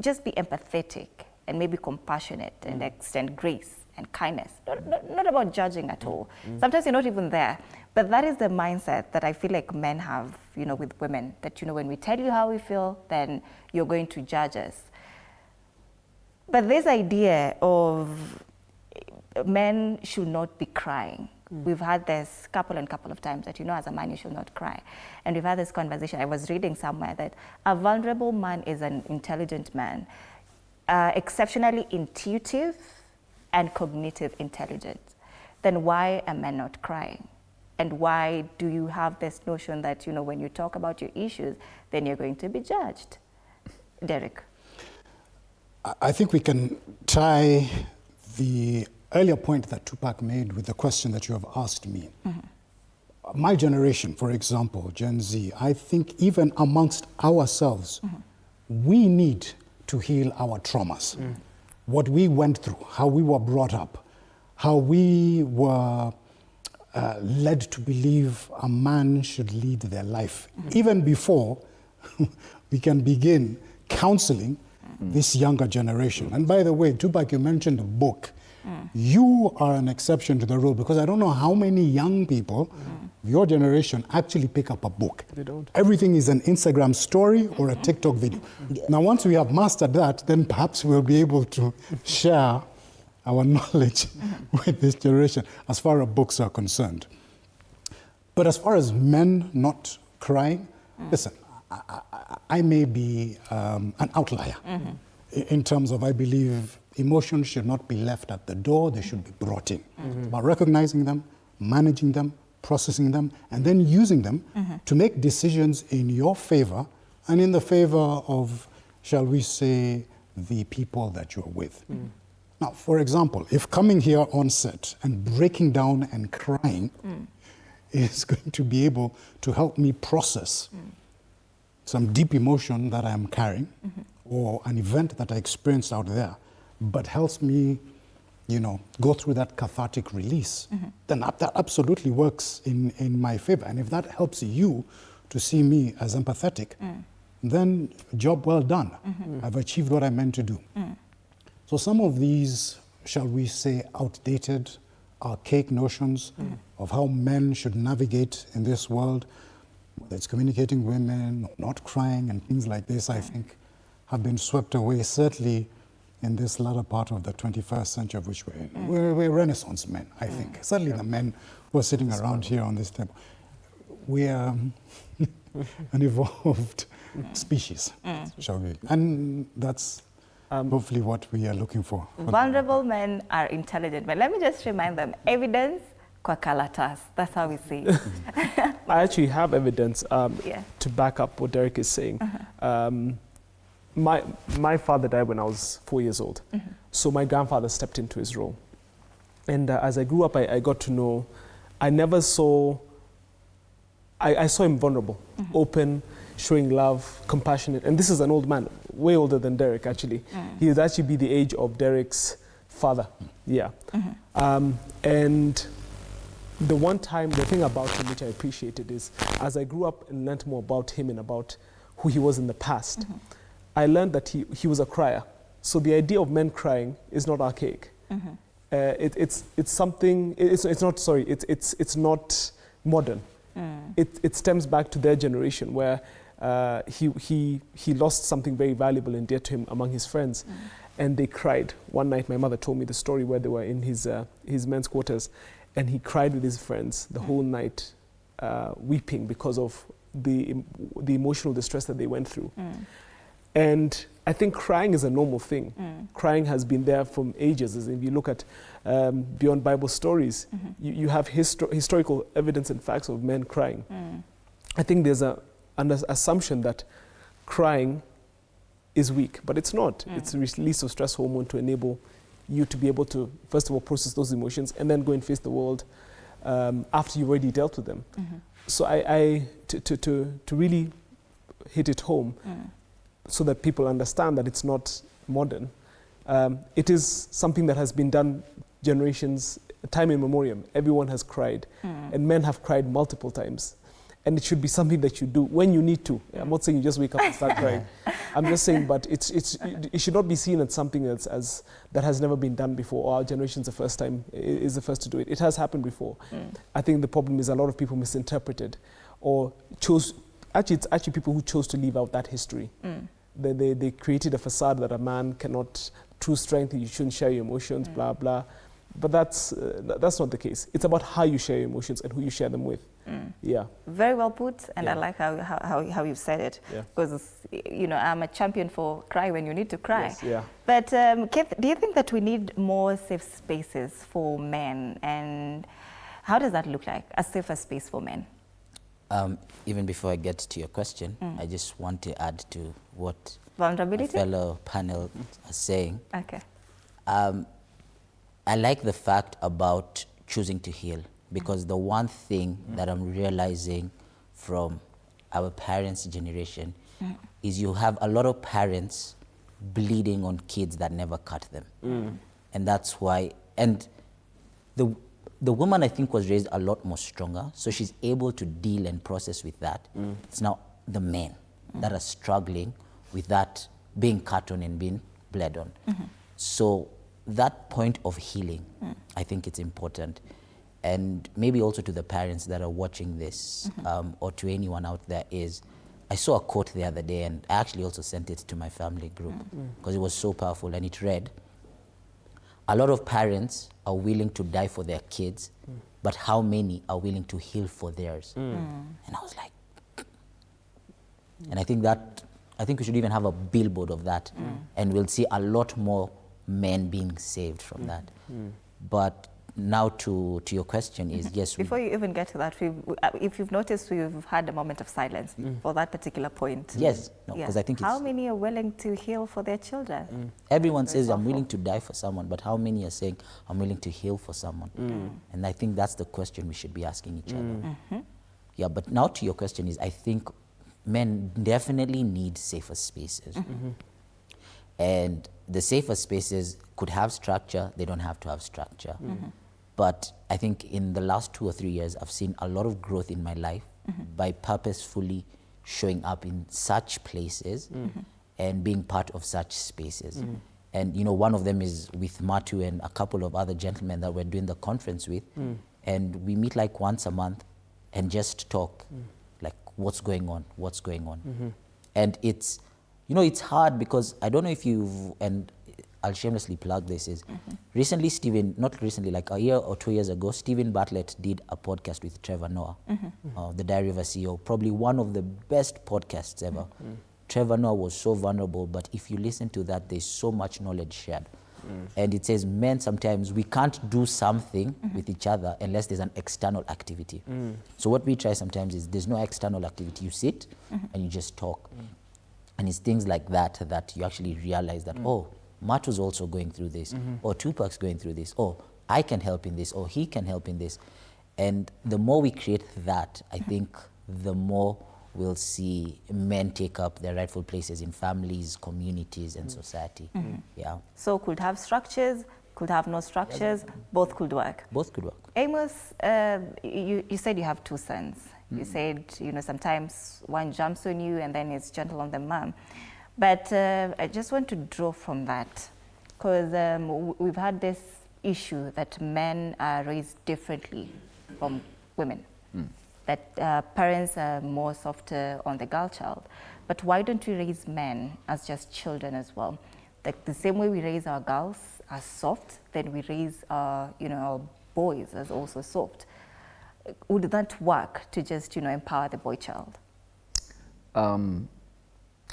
just be empathetic and maybe compassionate and extend grace and kindness. Not about judging at all. Sometimes you're not even there. But that is the mindset that I feel like men have, with women, that, when we tell you how we feel, then you're going to judge us. But this idea of men should not be crying. We've had this couple of times that, as a man, you should not cry. And we've had this conversation. I was reading somewhere that a vulnerable man is an intelligent man, exceptionally intuitive and cognitive intelligence. Then why are men not crying? And why do you have this notion that, when you talk about your issues, then you're going to be judged? Derek. I think we can tie the earlier point that Tupac made with the question that you have asked me. My generation, for example, Gen Z, I think even amongst ourselves, we need to heal our traumas. What we went through, how we were brought up, how we were led to believe a man should lead their life. Even before we can begin counseling this younger generation. And by the way, Tupac, you mentioned a book. You are an exception to the rule, because I don't know how many young people of your generation actually pick up a book. They don't. Everything is an Instagram story or a TikTok video. Now, once we have mastered that, then perhaps we'll be able to share our knowledge with this generation as far as books are concerned. But as far as men not crying, listen, I may be an outlier in terms of, I believe emotions should not be left at the door, they should be brought in. By recognizing them, managing them, processing them, and then using them to make decisions in your favor and in the favor of, shall we say, the people that you're with. Now, for example, if coming here on set and breaking down and crying is going to be able to help me process some deep emotion that I'm carrying or an event that I experienced out there, but helps me, you know, go through that cathartic release, then that absolutely works in my favor. And if that helps you to see me as empathetic, then job well done. I've achieved what I meant to do. So some of these, shall we say, outdated, archaic notions of how men should navigate in this world, whether it's communicating women, not crying, and things like this, I think have been swept away, certainly in this latter part of the 21st century of which we're in. We're Renaissance men, I think. Certainly the men who are sitting around here on this table. We are an evolved species, shall we? And that's hopefully what we are looking for. Vulnerable men are intelligent men. Let me just remind them, evidence kwa kalatas. That's how we see it. I actually have evidence to back up what Derek is saying. My father died when I was 4 years old. So my grandfather stepped into his role. And as I grew up, I got to know, I never saw, I saw him vulnerable, open, showing love, compassionate. And this is an old man, way older than Derek, actually. He would actually be the age of Derek's father. Yeah. And the one time, the thing about him which I appreciated is, as I grew up and learned more about him and about who he was in the past, I learned that he was a crier. So the idea of men crying is not archaic. It's something, it's not modern. It stems back to their generation where he lost something very valuable and dear to him among his friends. And they cried. One night my mother told me the story where they were in his men's quarters, and he cried with his friends the whole night, weeping because of the emotional distress that they went through. And I think crying is a normal thing. Crying has been there from ages. As if you look at beyond Bible stories, you have historical evidence and facts of men crying. I think there's an assumption that crying is weak, but it's not. It's a release of stress hormone to enable you to be able to, first of all, process those emotions and then go and face the world after you've already dealt with them. So to really hit it home, so that people understand that it's not modern, it is something that has been done generations, time in memoriam. Everyone has cried, and men have cried multiple times. And it should be something that you do when you need to. I'm not saying you just wake up and start crying. I'm just saying, but it should not be seen as something that has never been done before, or our generation's the first time, is the first to do it. It has happened before. I think the problem is a lot of people misinterpreted or chose, it's actually people who chose to leave out that history. They created a facade that a man cannot, true strength, you shouldn't share your emotions, blah, blah. But that's not the case. It's about how you share your emotions and who you share them with. Yeah. Very well put, and I like how you said it. Because, you know, I'm a champion for cry when you need to cry. Yes, yeah. But Keith, do you think that we need more safe spaces for men? And how does that look like, a safer space for men? Even before I get to your question, I just want to add to what Vulnerability? my fellow panel are saying. Okay. I like the fact about choosing to heal, because the one thing that I'm realizing from our parents' generation is you have a lot of parents bleeding on kids that never cut them. And that's why, and the woman, I think, was raised a lot more stronger, so she's able to deal and process with that. It's now the men that are struggling with that, being cut on and being bled on. So that point of healing, I think it's important. And maybe also to the parents that are watching this, or to anyone out there, is, I saw a quote the other day, and I actually also sent it to my family group, because it was so powerful, and it read, a lot of parents are willing to die for their kids, but how many are willing to heal for theirs? And I was like, and I think we should even have a billboard of that, and we'll see a lot more men being saved from that. But now to your question is, yes. Before you even get to that, if you've noticed, we've had a moment of silence for that particular point. Yes, because I think how many are willing to heal for their children? Everyone says, I'm willing to die for someone, but how many are saying, I'm willing to heal for someone? And I think that's the question we should be asking each other. Yeah, but now to your question is, I think men definitely need safer spaces. And the safer spaces could have structure, they don't have to have structure. But I think in the last 2 or 3 years, I've seen a lot of growth in my life by purposefully showing up in such places and being part of such spaces. And you know, one of them is with Matu and a couple of other gentlemen that we're doing the conference with. And we meet like once a month and just talk, like what's going on. And it's, you know, it's hard because I don't know if you've, and I'll shamelessly plug this, is recently Stephen, not recently, like a year or 2 years ago, Stephen Bartlett did a podcast with Trevor Noah, The Diary of a CEO, probably one of the best podcasts ever. Trevor Noah was so vulnerable, but if you listen to that, there's so much knowledge shared. And it says, men, sometimes we can't do something with each other unless there's an external activity. So what we try sometimes is there's no external activity. You sit and you just talk. And it's things like that that you actually realize that, oh, Matu's also going through this, or Tupac's going through this, or I can help in this, or he can help in this. And the more we create that, I think the more we'll see men take up their rightful places in families, communities, and society. Yeah. So could have structures, could have no structures, both could work. Both could work. Amos, you said you have 2 sons. You said, you know, sometimes one jumps on you and then it's gentle on the mom. But I just want to draw from that, because we've had this issue that men are raised differently from women. That parents are more softer on the girl child. But why don't we raise men as just children as well? Like the same way we raise our girls as soft, then we raise our, you know, our boys as also soft. Would that work to just, you know, empower the boy child?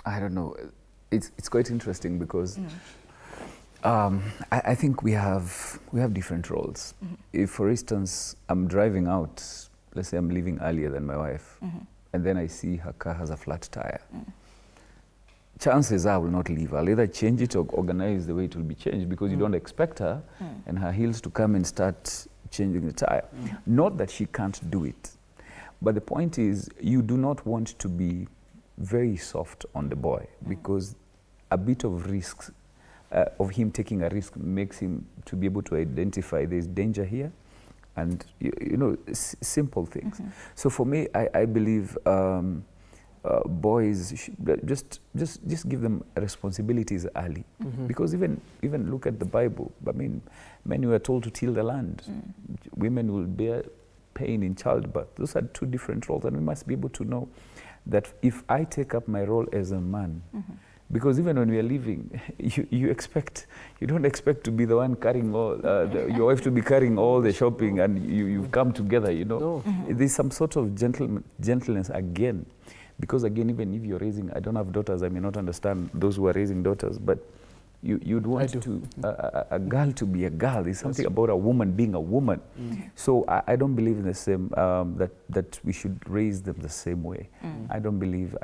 I don't know. It's quite interesting because I think we have different roles. If, for instance, I'm driving out, let's say I'm leaving earlier than my wife, and then I see her car has a flat tire. Chances are I will not leave. I'll either change it or organize the way it will be changed, because you don't expect her and her heels to come and start changing the tire. Not that she can't do it, but the point is you do not want to be very soft on the boy, because a bit of risk, of him taking a risk, makes him to be able to identify there's danger here, and you know, simple things. So for me, I believe boys just give them responsibilities early, because even look at the Bible. I mean, men were told to till the land. Women will bear pain in childbirth. Those are 2 different roles, and we must be able to know that if I take up my role as a man, because even when we are living, you don't expect to be the one carrying all, your wife to be carrying all the shopping, and you come together, you know. There's some sort of gentleness again, because again, even if you're raising, I don't have daughters, I may not understand those who are raising daughters, but you'd want a girl to be a girl. There's something about a woman being a woman. So I don't believe in the same, that we should raise them the same way. I don't believe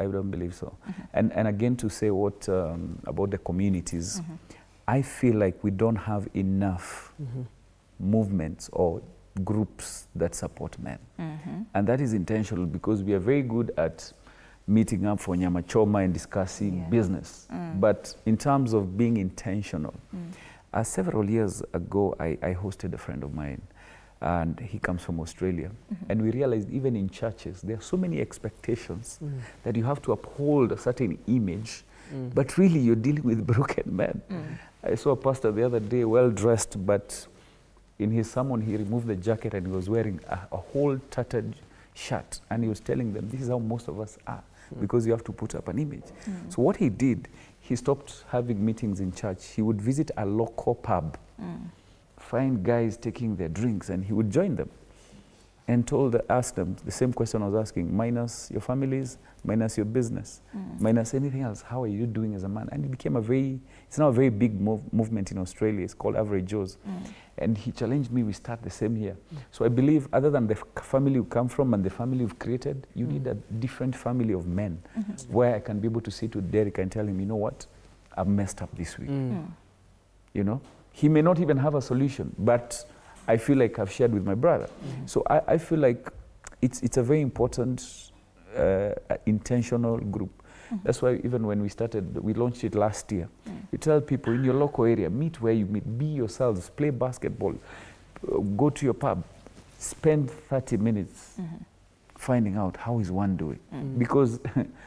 so. And again, to say what about the communities, I feel like we don't have enough movements or groups that support men. And that is intentional, because we are very good at meeting up for nyama choma and discussing business. But in terms of being intentional, several years ago, I hosted a friend of mine, and he comes from Australia. And we realized even in churches, there are so many expectations that you have to uphold a certain image, but really you're dealing with broken men. I saw a pastor the other day, well-dressed, but in his sermon, he removed the jacket and he was wearing a whole tattered shirt. And he was telling them, this is how most of us are, because you have to put up an image. So what he did, he stopped having meetings in church. He would visit a local pub, find guys taking their drinks, and he would join them. and asked them the same question I was asking, minus your families, minus your business, minus anything else, how are you doing as a man? And it became it's now a very big movement in Australia. It's called Average Joes. And he challenged me, we start the same here. So I believe other than the family you come from and the family you've created, you need a different family of men where I can be able to sit with Derek and tell him, you know what, I've messed up this week. You know, he may not even have a solution, but I feel like I've shared with my brother. So I feel like it's a very important intentional group. That's why even when we started, we launched it last year. We tell people in your local area, meet where you meet, be yourselves, play basketball, go to your pub, spend 30 minutes finding out how is one doing. Because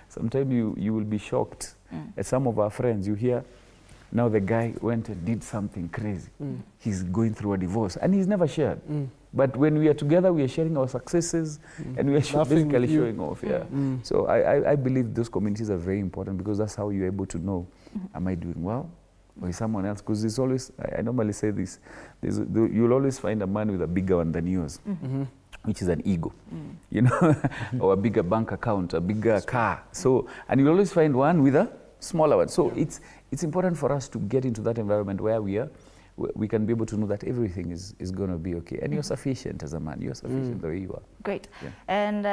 sometimes you will be shocked. At some of our friends, you hear, now the guy went and did something crazy. He's going through a divorce and he's never shared. But when we are together, we are sharing our successes and we are basically showing off. So I believe those communities are very important because that's how you're able to know, am I doing well? Or is someone else? Because there's always, I normally say this, you'll always find a man with a bigger one than yours. Which is an ego, you know, or a bigger bank account, a bigger car. So, and you'll always find one with a smaller one. So it's important for us to get into that environment where we can be able to know that everything is going to be okay. And you're sufficient as a man. You're sufficient the way you are. Great. And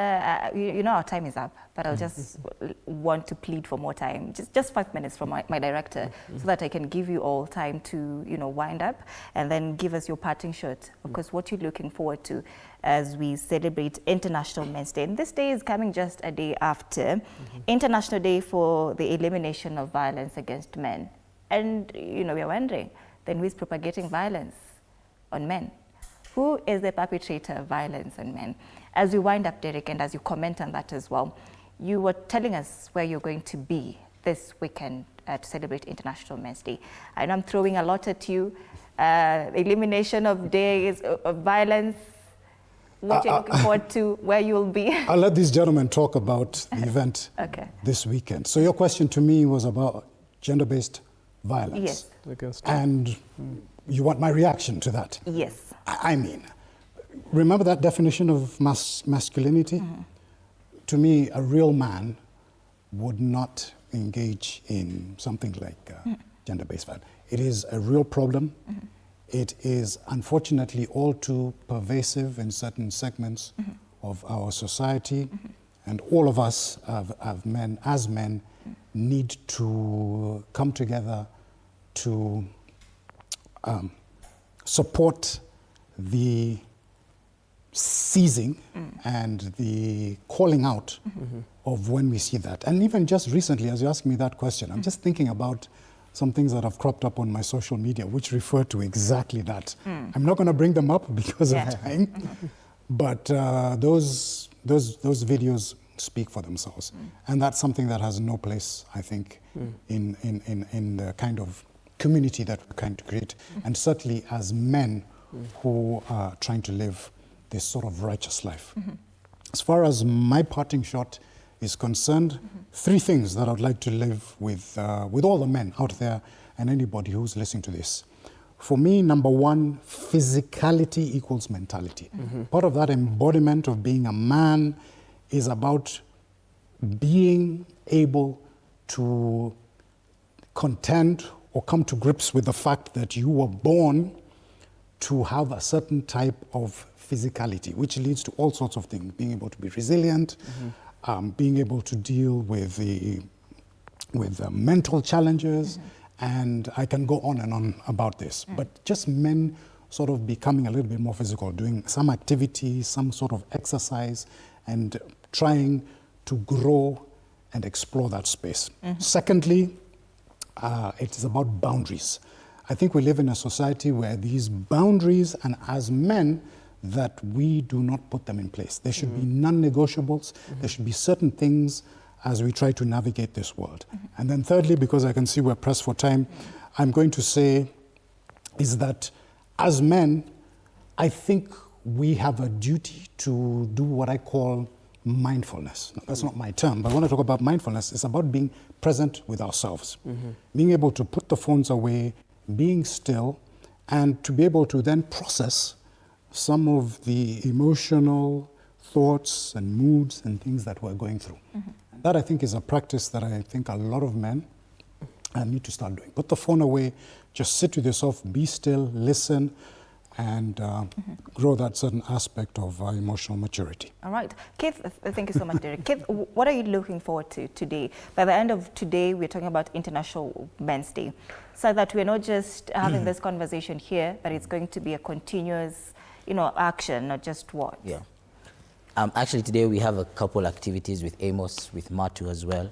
you know our time is up, but I'll just want to plead for more time. Just 5 minutes from my director so that I can give you all time to, you know, wind up and then give us your parting shot. Of course, what you're looking forward to as we celebrate International Men's Day. And this day is coming just a day after International Day for the Elimination of Violence Against Men. And, you know, we're wondering, then who is propagating violence on men? Who is the perpetrator of violence on men? As we wind up, Derek, and as you comment on that as well, you were telling us where you're going to be this weekend to celebrate International Men's Day. I know I'm throwing a lot at you. Elimination of days of violence, what you're looking forward to, where you'll be. I'll let these gentlemen talk about the event this weekend. So your question to me was about gender-based violence. Yes. And you want my reaction to that? Yes. I mean, remember that definition of masculinity? To me, a real man would not engage in something like gender-based violence. It is a real problem. It is unfortunately all too pervasive in certain segments of our society. And all of us as men need to come together to support the seizing and the calling out of when we see that. And even just recently, as you asked me that question, I'm just thinking about some things that have cropped up on my social media which refer to exactly that. I'm not going to bring them up because of time, but those videos speak for themselves. And that's something that has no place, I think, in the kind of community that we're trying to create, and certainly as men who are trying to live this sort of righteous life. As far as my parting shot is concerned, three things that I'd like to live with all the men out there and anybody who's listening to this. For me, number one, physicality equals mentality. Part of that embodiment of being a man is about being able to contend or come to grips with the fact that you were born to have a certain type of physicality, which leads to all sorts of things, being able to be resilient, being able to deal with the mental challenges, and I can go on and on about this. But just men sort of becoming a little bit more physical, doing some activity, some sort of exercise, and trying to grow and explore that space. Secondly, it is about boundaries. I think we live in a society where these boundaries, and as men, that we do not put them in place. There should be non-negotiables. There should be certain things as we try to navigate this world. And then thirdly, because I can see we're pressed for time, I'm going to say is that as men, I think we have a duty to do what I call mindfulness. Now, that's not my term, but when I talk about mindfulness, it's about being present with ourselves, being able to put the phones away, being still, and to be able to then process some of the emotional thoughts and moods and things that we're going through. And that, I think, is a practice that I think a lot of men need to start doing. Put the phone away, just sit with yourself, be still, listen, and grow that certain aspect of emotional maturity. All right. Keith, thank you so much, Derek. Keith, what are you looking forward to today? By the end of today, we're talking about International Men's Day, so that we're not just having this conversation here, but it's going to be a continuous, action, not just words. Yeah. Actually, today we have a couple activities with Amos, with Matu as well.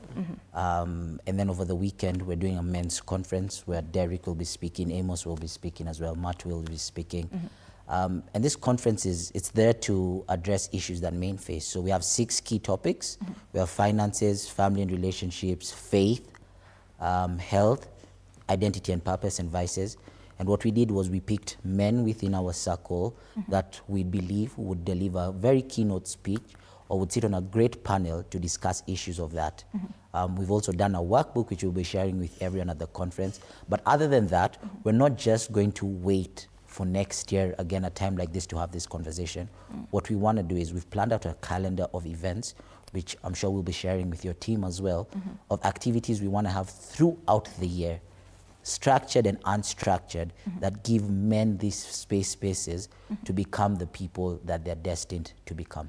And then over the weekend, we're doing a men's conference where Derek will be speaking, Amos will be speaking as well, Matu will be speaking. And this conference it's there to address issues that men face. So we have 6 key topics. We have finances, family and relationships, faith, health, identity and purpose, and vices. And what we did was we picked men within our circle that we believe would deliver a very keynote speech or would sit on a great panel to discuss issues of that. We've also done a workbook which we'll be sharing with everyone at the conference. But other than that, we're not just going to wait for next year, again, a time like this to have this conversation. What we want to do is we've planned out a calendar of events, which I'm sure we'll be sharing with your team as well, of activities we want to have throughout the year, structured and unstructured, that give men these spaces to become the people that they're destined to become.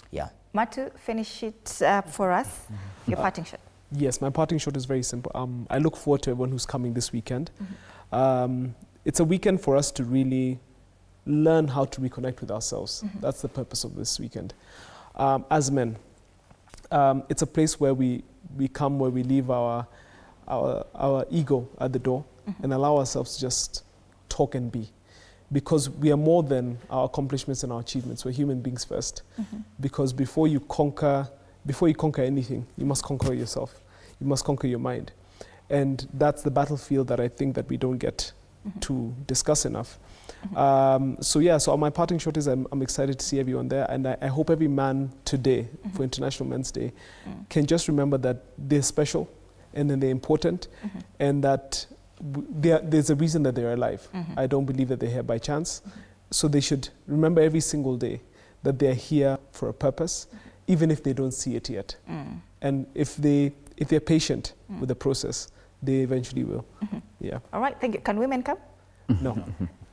Yeah. Matu, finish it for us, your parting shot. Yes, my parting shot is very simple. I look forward to everyone who's coming this weekend. It's a weekend for us to really learn how to reconnect with ourselves. That's the purpose of this weekend. As men, it's a place where we come, where we leave our ego at the door and allow ourselves to just talk and be. Because we are more than our accomplishments and our achievements. We're human beings first. Because before you conquer anything, you must conquer yourself. You must conquer your mind. And that's the battlefield that I think that we don't get to discuss enough. So my parting shot is I'm excited to see everyone there, and I hope every man today for International Men's Day can just remember that they're special, and then they're important, and that there's a reason that they're alive. I don't believe that they're here by chance. So they should remember every single day that they're here for a purpose, even if they don't see it yet. And if they're patient with the process, they eventually will. Yeah. All right, thank you. Can women come? No.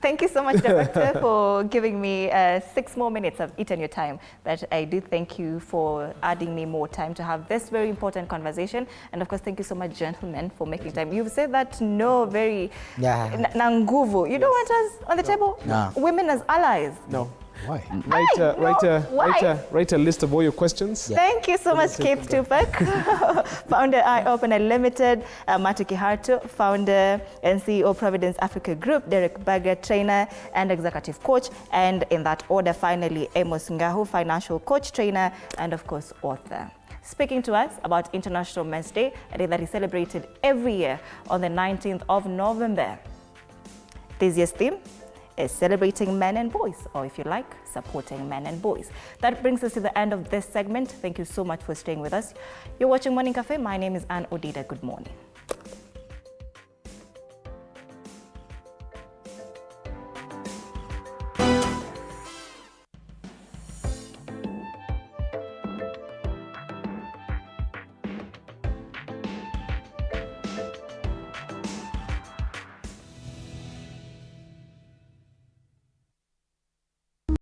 Thank you so much, Director, for giving me 6 more minutes of eating your time. But I do thank you for adding me more time to have this very important conversation. And of course, thank you so much, gentlemen, for making time. You've said that very nanguvu. You don't want us on the table? No. Women as allies? No. Why? Write a list of all your questions. Yeah. Thank you so much, Keith Tupac, founder Eye Opener Limited, Matu Kiharto, founder and CEO Providence Africa Group, Derek Berger, trainer and executive coach, and in that order, finally, Amos Ngahu, financial coach, trainer, and of course, author. Speaking to us about International Men's Day, a day that is celebrated every year on the 19th of November. This year's theme is celebrating men and boys, or if you like, supporting men and boys. That brings us to the end of this segment. Thank you so much for staying with us. You're watching Morning Cafe. My name is Anne Odida. Good morning.